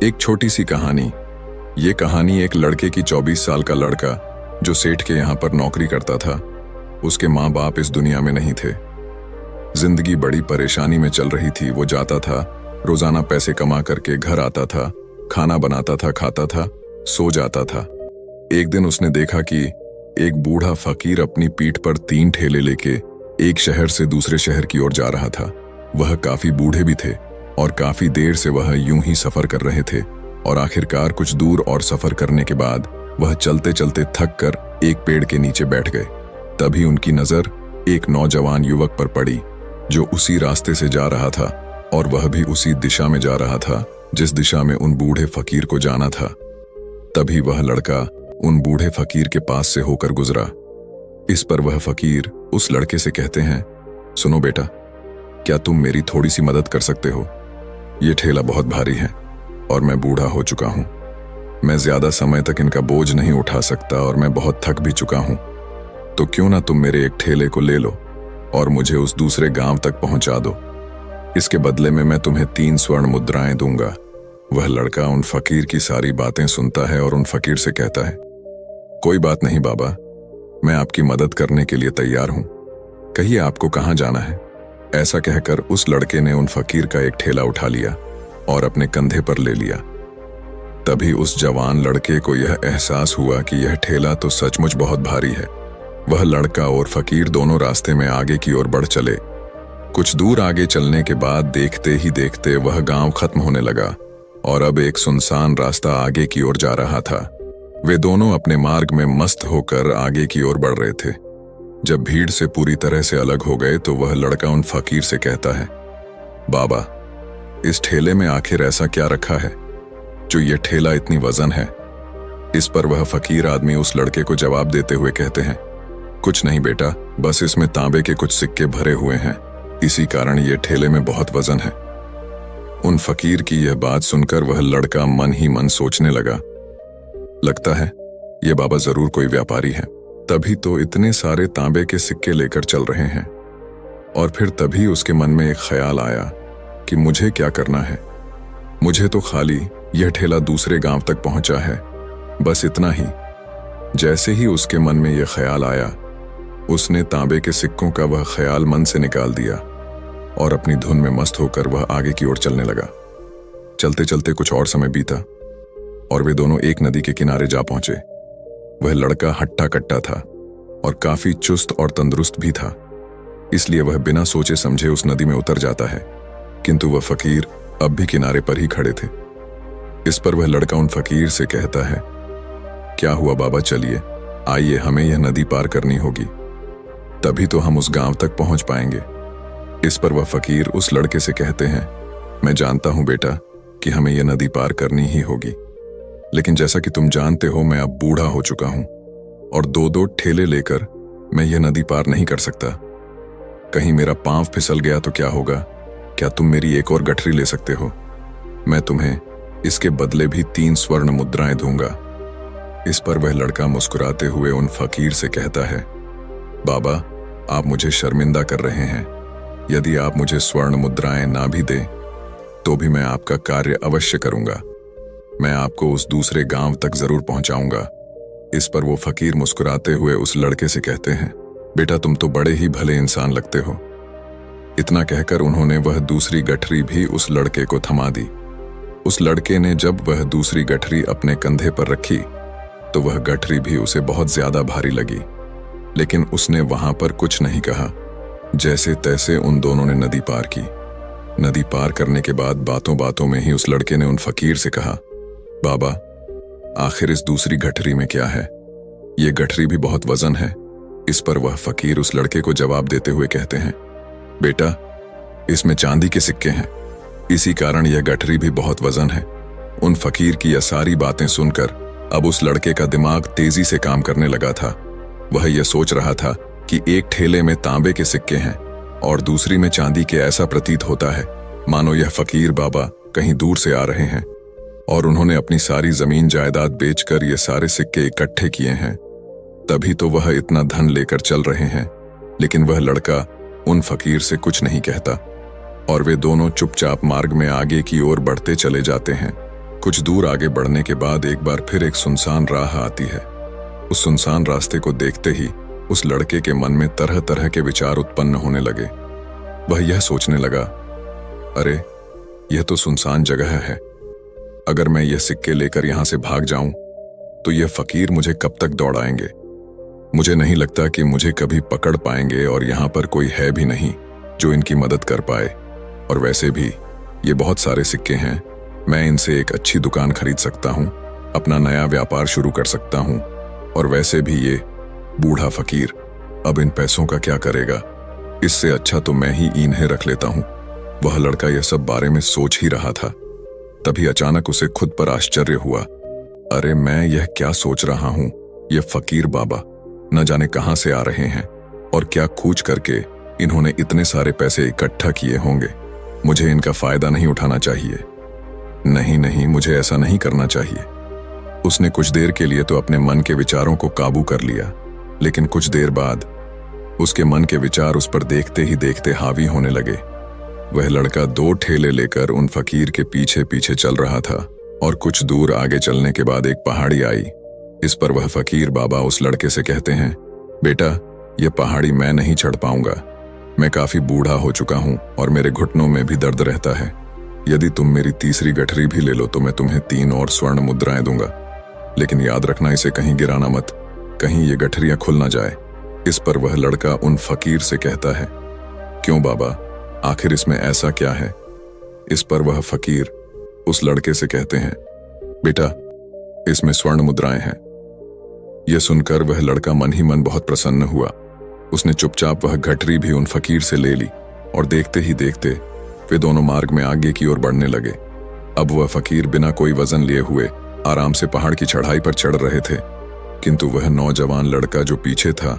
एक छोटी सी कहानी। ये कहानी एक लड़के की 24 साल का लड़का जो सेठ के यहाँ पर नौकरी करता था। उसके माँ बाप इस दुनिया में नहीं थे। जिंदगी बड़ी परेशानी में चल रही थी। वो जाता था, रोजाना पैसे कमा करके घर आता था, खाना बनाता था, खाता था, सो जाता था। एक दिन उसने देखा कि एक बूढ़ा फकीर अपनी पीठ पर 3 ठेले लेके एक शहर से दूसरे शहर की ओर जा रहा था। वह काफी बूढ़े भी थे और काफी देर से वह यूं ही सफर कर रहे थे और आखिरकार कुछ दूर और सफर करने के बाद वह चलते चलते थक कर एक पेड़ के नीचे बैठ गए। तभी उनकी नजर एक नौजवान युवक पर पड़ी जो उसी रास्ते से जा रहा था और वह भी उसी दिशा में जा रहा था जिस दिशा में उन बूढ़े फकीर को जाना था। तभी वह लड़का उन बूढ़े फकीर के पास से होकर गुजरा। इस पर वह फकीर उस लड़के से कहते हैं, सुनो बेटा, क्या तुम मेरी थोड़ी सी मदद कर सकते हो? ये ठेला बहुत भारी है और मैं बूढ़ा हो चुका हूं। मैं ज्यादा समय तक इनका बोझ नहीं उठा सकता और मैं बहुत थक भी चुका हूं। तो क्यों ना तुम मेरे एक ठेले को ले लो और मुझे उस दूसरे गांव तक पहुंचा दो। इसके बदले में मैं तुम्हें 3 स्वर्ण मुद्राएं दूंगा। वह लड़का उन फकीर की सारी बातें सुनता है और उन फकीर से कहता है, कोई बात नहीं बाबा, मैं आपकी मदद करने के लिए तैयार हूं। कहिए आपको कहां जाना है? ऐसा कहकर उस लड़के ने उन फकीर का एक ठेला उठा लिया और अपने कंधे पर ले लिया। तभी उस जवान लड़के को यह एहसास हुआ कि यह ठेला तो सचमुच बहुत भारी है। वह लड़का और फकीर दोनों रास्ते में आगे की ओर बढ़ चले। कुछ दूर आगे चलने के बाद देखते ही देखते वह गांव खत्म होने लगा और अब एक सुनसान रास्ता आगे की ओर जा रहा था। वे दोनों अपने मार्ग में मस्त होकर आगे की ओर बढ़ रहे थे। जब भीड़ से पूरी तरह से अलग हो गए तो वह लड़का उन फकीर से कहता है, बाबा, इस ठेले में आखिर ऐसा क्या रखा है जो ये ठेला इतनी वजन है? इस पर वह फकीर आदमी उस लड़के को जवाब देते हुए कहते हैं, कुछ नहीं बेटा, बस इसमें तांबे के कुछ सिक्के भरे हुए हैं, इसी कारण ये ठेले में बहुत वजन है। उन फकीर की यह बात सुनकर वह लड़का मन ही मन सोचने लगा, लगता है ये बाबा जरूर कोई व्यापारी है, तभी तो इतने सारे तांबे के सिक्के लेकर चल रहे हैं। और फिर तभी उसके मन में एक ख्याल आया कि मुझे क्या करना है। मुझे तो खाली यह ठेला दूसरे गांव तक पहुंचा है, बस इतना ही। जैसे ही उसके मन में यह ख्याल आया, उसने तांबे के सिक्कों का वह ख्याल मन से निकाल दिया और अपनी धुन में मस्त होकर वह आगे की ओर चलने लगा। चलते चलते कुछ और समय बीता और वे दोनों एक नदी के किनारे जा पहुंचे। वह लड़का हट्टा कट्टा था और काफी चुस्त और तंदुरुस्त भी था, इसलिए वह बिना सोचे समझे उस नदी में उतर जाता है। किंतु वह फकीर अब भी किनारे पर ही खड़े थे। इस पर वह लड़का उन फकीर से कहता है, क्या हुआ बाबा, चलिए आइए, हमें यह नदी पार करनी होगी, तभी तो हम उस गांव तक पहुंच पाएंगे। इस पर वह फकीर उस लड़के से कहते हैं, मैं जानता हूं बेटा कि हमें यह नदी पार करनी ही होगी, लेकिन जैसा कि तुम जानते हो मैं अब बूढ़ा हो चुका हूं और 2-2 ठेले लेकर मैं यह नदी पार नहीं कर सकता। कहीं मेरा पांव फिसल गया तो क्या होगा? क्या तुम मेरी एक और गठरी ले सकते हो? मैं तुम्हें इसके बदले भी 3 स्वर्ण मुद्राएं दूंगा। इस पर वह लड़का मुस्कुराते हुए उन फकीर से कहता है, बाबा, आप मुझे शर्मिंदा कर रहे हैं। यदि आप मुझे स्वर्ण मुद्राएं ना भी दें तो भी मैं आपका कार्य अवश्य करूंगा। मैं आपको उस दूसरे गांव तक जरूर पहुंचाऊंगा। इस पर वो फकीर मुस्कुराते हुए उस लड़के से कहते हैं, बेटा, तुम तो बड़े ही भले इंसान लगते हो। इतना कहकर उन्होंने वह दूसरी गठरी भी उस लड़के को थमा दी। उस लड़के ने जब वह दूसरी गठरी अपने कंधे पर रखी तो वह गठरी भी उसे बहुत ज्यादा भारी लगी, लेकिन उसने वहां पर कुछ नहीं कहा। जैसे तैसे उन दोनों ने नदी पार की। नदी पार करने के बाद बातों बातों में ही उस लड़के ने उन फकीर से कहा, बाबा, आखिर इस दूसरी गठरी में क्या है? ये गठरी भी बहुत वजन है। इस पर वह फकीर उस लड़के को जवाब देते हुए कहते हैं, बेटा, इसमें चांदी के सिक्के हैं, इसी कारण यह गठरी भी बहुत वजन है। उन फकीर की यह सारी बातें सुनकर अब उस लड़के का दिमाग तेजी से काम करने लगा था। वह यह सोच रहा था कि एक ठेले में तांबे के सिक्के हैं और दूसरी में चांदी के। ऐसा प्रतीत होता है मानो यह फकीर बाबा कहीं दूर से आ रहे हैं और उन्होंने अपनी सारी जमीन जायदाद बेचकर ये सारे सिक्के इकट्ठे किए हैं, तभी तो वह इतना धन लेकर चल रहे हैं। लेकिन वह लड़का उन फकीर से कुछ नहीं कहता और वे दोनों चुपचाप मार्ग में आगे की ओर बढ़ते चले जाते हैं। कुछ दूर आगे बढ़ने के बाद एक बार फिर एक सुनसान राह आती है। उस सुनसान रास्ते को देखते ही उस लड़के के मन में तरह तरह के विचार उत्पन्न होने लगे। वह यह सोचने लगा, अरे यह तो सुनसान जगह है। अगर मैं यह सिक्के लेकर यहां से भाग जाऊं तो यह फकीर मुझे कब तक दौड़ाएंगे। मुझे नहीं लगता कि मुझे कभी पकड़ पाएंगे और यहां पर कोई है भी नहीं जो इनकी मदद कर पाए। और वैसे भी ये बहुत सारे सिक्के हैं, मैं इनसे एक अच्छी दुकान खरीद सकता हूं, अपना नया व्यापार शुरू कर सकता हूं। और वैसे भी ये बूढ़ा फकीर अब इन पैसों का क्या करेगा, इससे अच्छा तो मैं ही इन्हें रख लेता हूं। वह लड़का यह सब बारे में सोच ही रहा था, तभी अचानक उसे खुद पर आश्चर्य हुआ। अरे मैं यह क्या सोच रहा हूं, यह फकीर बाबा न जाने कहां से आ रहे हैं और क्या खोज करके इन्होंने इतने सारे पैसे इकट्ठा किए होंगे। मुझे इनका फायदा नहीं उठाना चाहिए। नहीं नहीं, मुझे ऐसा नहीं करना चाहिए। उसने कुछ देर के लिए तो अपने मन के विचारों को काबू कर लिया, लेकिन कुछ देर बाद उसके मन के विचार उस पर देखते ही देखते हावी होने लगे। वह लड़का 2 ठेले लेकर उन फकीर के पीछे पीछे चल रहा था और कुछ दूर आगे चलने के बाद एक पहाड़ी आई। इस पर वह फकीर बाबा उस लड़के से कहते हैं, बेटा यह पहाड़ी मैं नहीं चढ़ पाऊंगा। मैं काफी बूढ़ा हो चुका हूं और मेरे घुटनों में भी दर्द रहता है। यदि तुम मेरी तीसरी गठरी भी ले लो तो मैं तुम्हें 3 और स्वर्ण मुद्राएं दूंगा, लेकिन याद रखना इसे कहीं गिराना मत, कहीं ये गठरियां खुल ना जाए। इस पर वह लड़का उन फकीर से कहता है, क्यों बाबा, आखिर इसमें ऐसा क्या है। इस पर वह फकीर उस लड़के से कहते हैं, बेटा इसमें स्वर्ण मुद्राएं हैं। यह सुनकर वह लड़का मन ही मन बहुत प्रसन्न हुआ। उसने चुपचाप वह गठरी भी उन फकीर से ले ली और देखते ही देखते वे दोनों मार्ग में आगे की ओर बढ़ने लगे। अब वह फकीर बिना कोई वजन लिए हुए आराम से पहाड़ की चढ़ाई पर चढ़ रहे थे, किंतु वह नौजवान लड़का जो पीछे था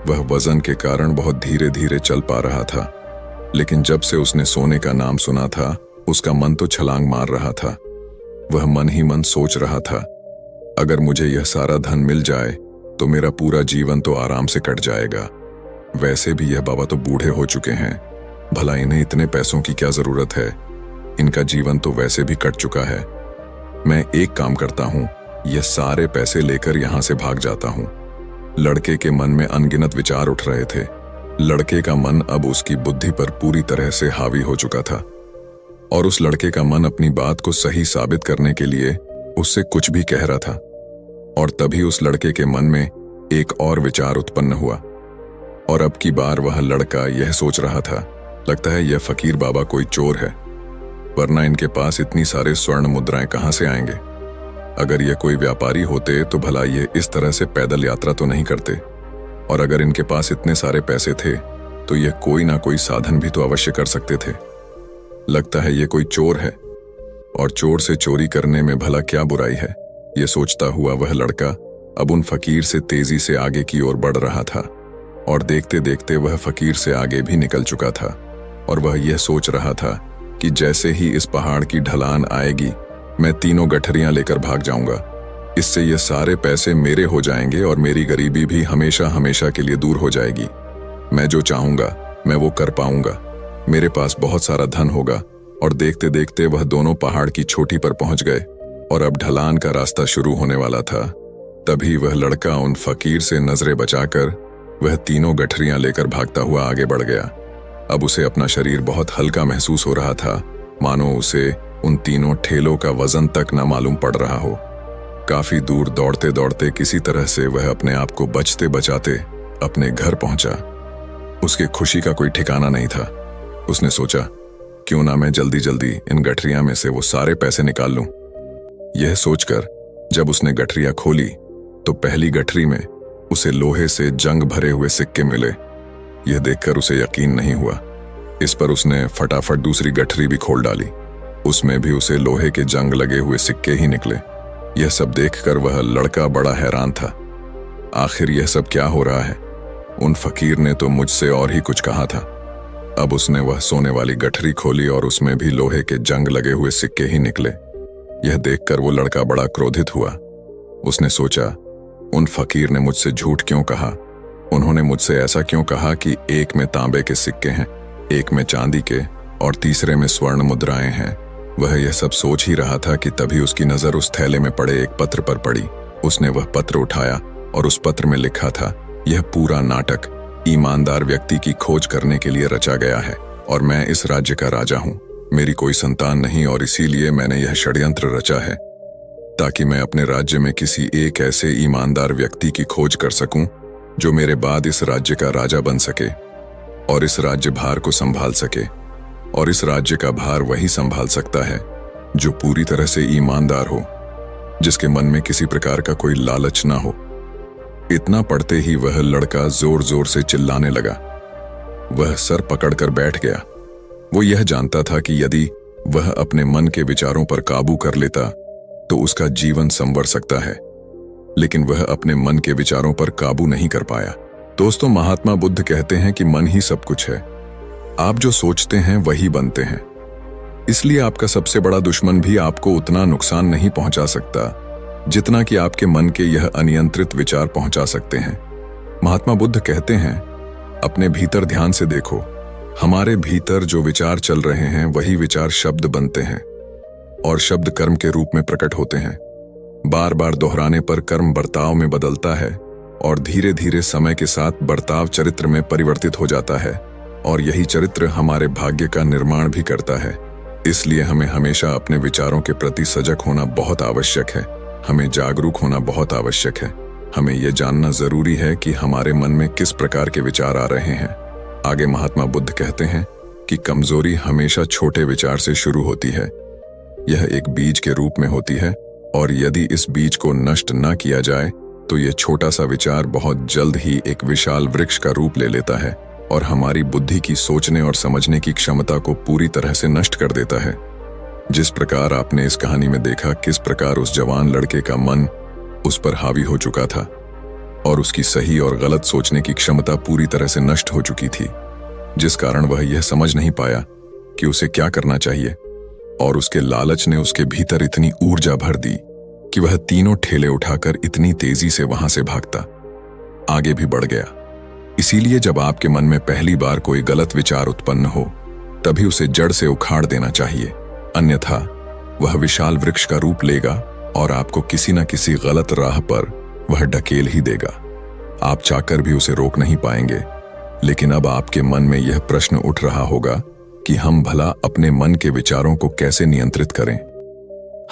वह वजन के कारण बहुत धीरे धीरे चल पा रहा था। लेकिन जब से उसने सोने का नाम सुना था उसका मन तो छलांग मार रहा था। वह मन ही मन सोच रहा था, अगर मुझे यह सारा धन मिल जाए तो मेरा पूरा जीवन तो आराम से कट जाएगा। वैसे भी यह बाबा तो बूढ़े हो चुके हैं, भला इन्हें इतने पैसों की क्या जरूरत है, इनका जीवन तो वैसे भी कट चुका है। मैं एक काम करता हूं, यह सारे पैसे लेकर यहां से भाग जाता हूं। लड़के के मन में अनगिनत विचार उठ रहे थे। लड़के का मन अब उसकी बुद्धि पर पूरी तरह से हावी हो चुका था और उस लड़के का मन अपनी बात को सही साबित करने के लिए उससे कुछ भी कह रहा था। और तभी उस लड़के के मन में एक और विचार उत्पन्न हुआ और अब की बार वह लड़का यह सोच रहा था, लगता है यह फकीर बाबा कोई चोर है, वरना इनके पास इतनी सारे स्वर्ण मुद्राएं कहां से आएंगे। अगर ये कोई व्यापारी होते तो भला ये इस तरह से पैदल यात्रा तो नहीं करते, और अगर इनके पास इतने सारे पैसे थे तो ये कोई ना कोई साधन भी तो अवश्य कर सकते थे। लगता है ये कोई चोर है और चोर से चोरी करने में भला क्या बुराई है। ये सोचता हुआ वह लड़का अब उन फकीर से तेजी से आगे की ओर बढ़ रहा था और देखते देखते वह फकीर से आगे भी निकल चुका था। और वह यह सोच रहा था कि जैसे ही इस पहाड़ की ढलान आएगी मैं 3 गठरियां लेकर भाग जाऊंगा। इससे ये सारे पैसे मेरे हो जाएंगे और मेरी गरीबी भी हमेशा हमेशा के लिए दूर हो जाएगी। मैं जो चाहूंगा मैं वो कर पाऊंगा, मेरे पास बहुत सारा धन होगा। और देखते देखते वह दोनों पहाड़ की चोटी पर पहुंच गए और अब ढलान का रास्ता शुरू होने वाला था। तभी वह लड़का उन फकीर से नजरें बचाकर वह 3 गठरियां लेकर भागता हुआ आगे बढ़ गया। अब उसे अपना शरीर बहुत हल्का महसूस हो रहा था, मानो उसे उन 3 ठेलों का वजन तक न मालूम पड़ रहा हो। काफी दूर दौड़ते दौड़ते किसी तरह से वह अपने आप को बचते बचाते अपने घर पहुंचा। उसके खुशी का कोई ठिकाना नहीं था। उसने सोचा, क्यों ना मैं जल्दी जल्दी इन गठरियां में से वो सारे पैसे निकाल लूं। यह सोचकर जब उसने गठरियां खोली तो पहली गठरी में उसे लोहे से जंग भरे हुए सिक्के मिले। यह देखकर उसे यकीन नहीं हुआ। इस पर उसने फटाफट दूसरी गठरी भी खोल डाली, उसमें भी उसे लोहे के जंग लगे हुए सिक्के ही निकले। यह सब देखकर वह लड़का बड़ा हैरान था। आखिर यह सब क्या हो रहा है? उन फकीर ने तो मुझसे और ही कुछ कहा था। अब उसने वह सोने वाली गठरी खोली और उसमें भी लोहे के जंग लगे हुए सिक्के ही निकले। यह देखकर वो लड़का बड़ा क्रोधित हुआ। उसने सोचा, उन फकीर ने मुझसे झूठ क्यों कहा? उन्होंने मुझसे ऐसा क्यों कहा कि एक में तांबे के सिक्के हैं, एक में चांदी के और तीसरे में स्वर्ण मुद्राएं हैं। वह यह सब सोच ही रहा था कि तभी उसकी नजर उस थैले में पड़े एक पत्र पर पड़ी। उसने वह पत्र उठाया और उस पत्र में लिखा था, यह पूरा नाटक ईमानदार व्यक्ति की खोज करने के लिए रचा गया है और मैं इस राज्य का राजा हूं। मेरी कोई संतान नहीं और इसीलिए मैंने यह षड्यंत्र रचा है ताकि मैं अपने राज्य में किसी एक ऐसे ईमानदार व्यक्ति की खोज कर सकूं जो मेरे बाद इस राज्य का राजा बन सके और इस राज्य भार को संभाल सके। और इस राज्य का भार वही संभाल सकता है जो पूरी तरह से ईमानदार हो, जिसके मन में किसी प्रकार का कोई लालच ना हो। इतना पढ़ते ही वह लड़का जोर जोर से चिल्लाने लगा। वह सर पकड़कर बैठ गया। वो यह जानता था कि यदि वह अपने मन के विचारों पर काबू कर लेता तो उसका जीवन संवर सकता है, लेकिन वह अपने मन के विचारों पर काबू नहीं कर पाया। दोस्तों, महात्मा बुद्ध कहते हैं कि मन ही सब कुछ है। आप जो सोचते हैं वही बनते हैं। इसलिए आपका सबसे बड़ा दुश्मन भी आपको उतना नुकसान नहीं पहुंचा सकता जितना कि आपके मन के यह अनियंत्रित विचार पहुंचा सकते हैं। महात्मा बुद्ध कहते हैं, अपने भीतर ध्यान से देखो। हमारे भीतर जो विचार चल रहे हैं वही विचार शब्द बनते हैं और शब्द कर्म के रूप में प्रकट होते हैं। बार बार दोहराने पर कर्म बर्ताव में बदलता है और धीरे धीरे समय के साथ बर्ताव चरित्र में परिवर्तित हो जाता है और यही चरित्र हमारे भाग्य का निर्माण भी करता है। इसलिए हमें हमेशा अपने विचारों के प्रति सजग होना बहुत आवश्यक है। हमें जागरूक होना बहुत आवश्यक है। हमें यह जानना जरूरी है कि हमारे मन में किस प्रकार के विचार आ रहे हैं। आगे महात्मा बुद्ध कहते हैं कि कमजोरी हमेशा छोटे विचार से शुरू होती है। यह एक बीज के रूप में होती है और यदि इस बीज को नष्ट न किया जाए तो यह छोटा सा विचार बहुत जल्द ही एक विशाल वृक्ष का रूप ले लेता है और हमारी बुद्धि की सोचने और समझने की क्षमता को पूरी तरह से नष्ट कर देता है। जिस प्रकार आपने इस कहानी में देखा किस प्रकार उस जवान लड़के का मन उस पर हावी हो चुका था और उसकी सही और गलत सोचने की क्षमता पूरी तरह से नष्ट हो चुकी थी, जिस कारण वह यह समझ नहीं पाया कि उसे क्या करना चाहिए और उसके लालच ने उसके भीतर इतनी ऊर्जा भर दी कि वह तीनों ठेले उठाकर इतनी तेजी से वहां से भागता आगे भी बढ़ गया। इसीलिए जब आपके मन में पहली बार कोई गलत विचार उत्पन्न हो तभी उसे जड़ से उखाड़ देना चाहिए, अन्यथा वह विशाल वृक्ष का रूप लेगा और आपको किसी न किसी गलत राह पर वह ढकेल ही देगा। आप चाहकर भी उसे रोक नहीं पाएंगे। लेकिन अब आपके मन में यह प्रश्न उठ रहा होगा कि हम भला अपने मन के विचारों को कैसे नियंत्रित करें।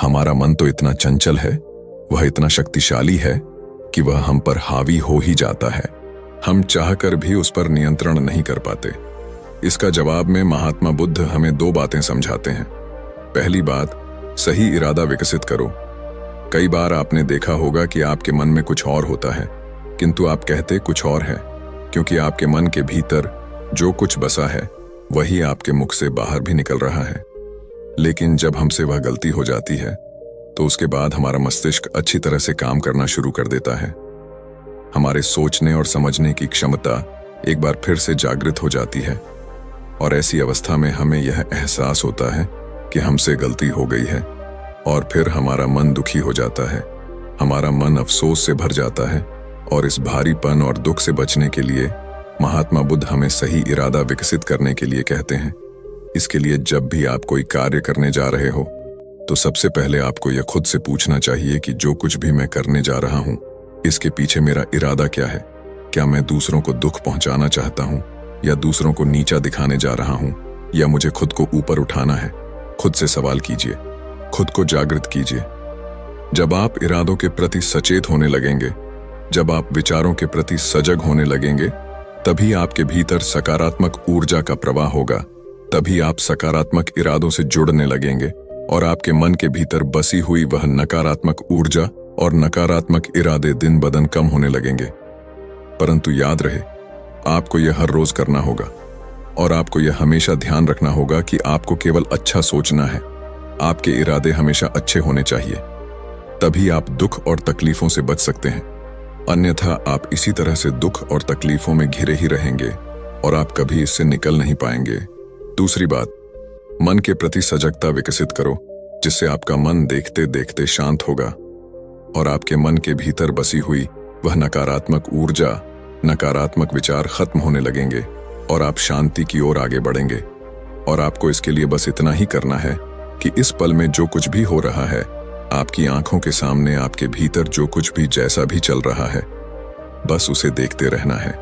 हमारा मन तो इतना चंचल है, वह इतना शक्तिशाली है कि वह हम पर हावी हो ही जाता है। हम चाहकर भी उस पर नियंत्रण नहीं कर पाते। इसका जवाब में महात्मा बुद्ध हमें दो बातें समझाते हैं। पहली बात, सही इरादा विकसित करो। कई बार आपने देखा होगा कि आपके मन में कुछ और होता है किंतु आप कहते कुछ और है, क्योंकि आपके मन के भीतर जो कुछ बसा है वही आपके मुख से बाहर भी निकल रहा है। लेकिन जब हमसे वह गलती हो जाती है तो उसके बाद हमारा मस्तिष्क अच्छी तरह से काम करना शुरू कर देता है। हमारे सोचने और समझने की क्षमता एक बार फिर से जागृत हो जाती है और ऐसी अवस्था में हमें यह एहसास होता है कि हमसे गलती हो गई है और फिर हमारा मन दुखी हो जाता है। हमारा मन अफसोस से भर जाता है और इस भारीपन और दुख से बचने के लिए महात्मा बुद्ध हमें सही इरादा विकसित करने के लिए कहते हैं। इसके लिए जब भी आप कोई कार्य करने जा रहे हो तो सबसे पहले आपको यह खुद से पूछना चाहिए कि जो कुछ भी मैं करने जा रहा हूं इसके पीछे मेरा इरादा क्या है। क्या मैं दूसरों को दुख पहुंचाना चाहता हूं या दूसरों को नीचा दिखाने जा रहा हूं या मुझे खुद को ऊपर उठाना है। खुद से सवाल कीजिए, खुद को जागृत कीजिए। जब आप इरादों के प्रति सचेत होने लगेंगे, जब आप विचारों के प्रति सजग होने लगेंगे, तभी आपके भीतर सकारात्मक ऊर्जा का प्रवाह होगा। तभी आप सकारात्मक इरादों से जुड़ने लगेंगे और आपके मन के भीतर बसी हुई वह नकारात्मक ऊर्जा और नकारात्मक इरादे दिन ब दिन कम होने लगेंगे। परंतु याद रहे, आपको यह हर रोज करना होगा और आपको यह हमेशा ध्यान रखना होगा कि आपको केवल अच्छा सोचना है। आपके इरादे हमेशा अच्छे होने चाहिए, तभी आप दुख और तकलीफों से बच सकते हैं। अन्यथा आप इसी तरह से दुख और तकलीफों में घिरे ही रहेंगे और आप कभी इससे निकल नहीं पाएंगे। दूसरी बात, मन के प्रति सजगता विकसित करो, जिससे आपका मन देखते देखते शांत होगा और आपके मन के भीतर बसी हुई वह नकारात्मक ऊर्जा, नकारात्मक विचार खत्म होने लगेंगे और आप शांति की ओर आगे बढ़ेंगे। और आपको इसके लिए बस इतना ही करना है कि इस पल में जो कुछ भी हो रहा है, आपकी आंखों के सामने आपके भीतर जो कुछ भी जैसा भी चल रहा है, बस उसे देखते रहना है।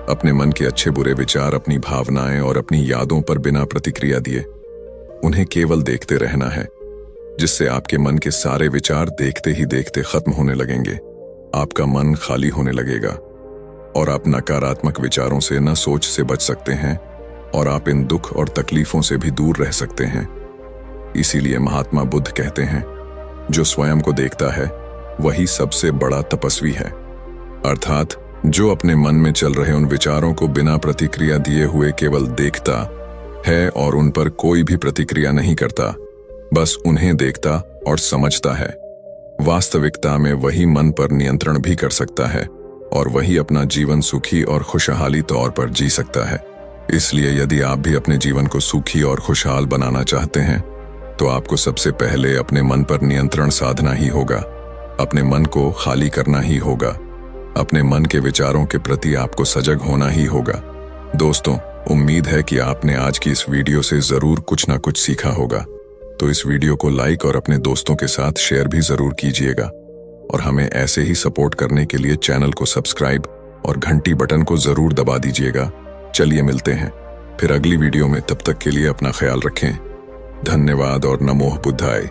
अपने मन के अच्छे बुरे विचार, अपनी भावनाएं और अपनी यादों पर बिना प्रतिक्रिया दिए उन्हें केवल देखते रहना है, जिससे आपके मन के सारे विचार देखते ही देखते खत्म होने लगेंगे। आपका मन खाली होने लगेगा और आप नकारात्मक विचारों से न सोच से बच सकते हैं और आप इन दुख और तकलीफों से भी दूर रह सकते हैं। इसीलिए महात्मा बुद्ध कहते हैं, जो स्वयं को देखता है वही सबसे बड़ा तपस्वी है। अर्थात जो अपने मन में चल रहे उन विचारों को बिना प्रतिक्रिया दिए हुए केवल देखता है और उन पर कोई भी प्रतिक्रिया नहीं करता, बस उन्हें देखता और समझता है। वास्तविकता में वही मन पर नियंत्रण भी कर सकता है और वही अपना जीवन सुखी और खुशहाली तौर पर जी सकता है। इसलिए यदि आप भी अपने जीवन को सुखी और खुशहाल बनाना चाहते हैं तो आपको सबसे पहले अपने मन पर नियंत्रण साधना ही होगा। अपने मन को खाली करना ही होगा। अपने मन के विचारों के प्रति आपको सजग होना ही होगा। दोस्तों, उम्मीद है कि आपने आज की इस वीडियो से जरूर कुछ ना कुछ सीखा होगा। तो इस वीडियो को लाइक और अपने दोस्तों के साथ शेयर भी जरूर कीजिएगा और हमें ऐसे ही सपोर्ट करने के लिए चैनल को सब्सक्राइब और घंटी बटन को जरूर दबा दीजिएगा। चलिए मिलते हैं फिर अगली वीडियो में। तब तक के लिए अपना ख्याल रखें। धन्यवाद और नमो बुद्धाय।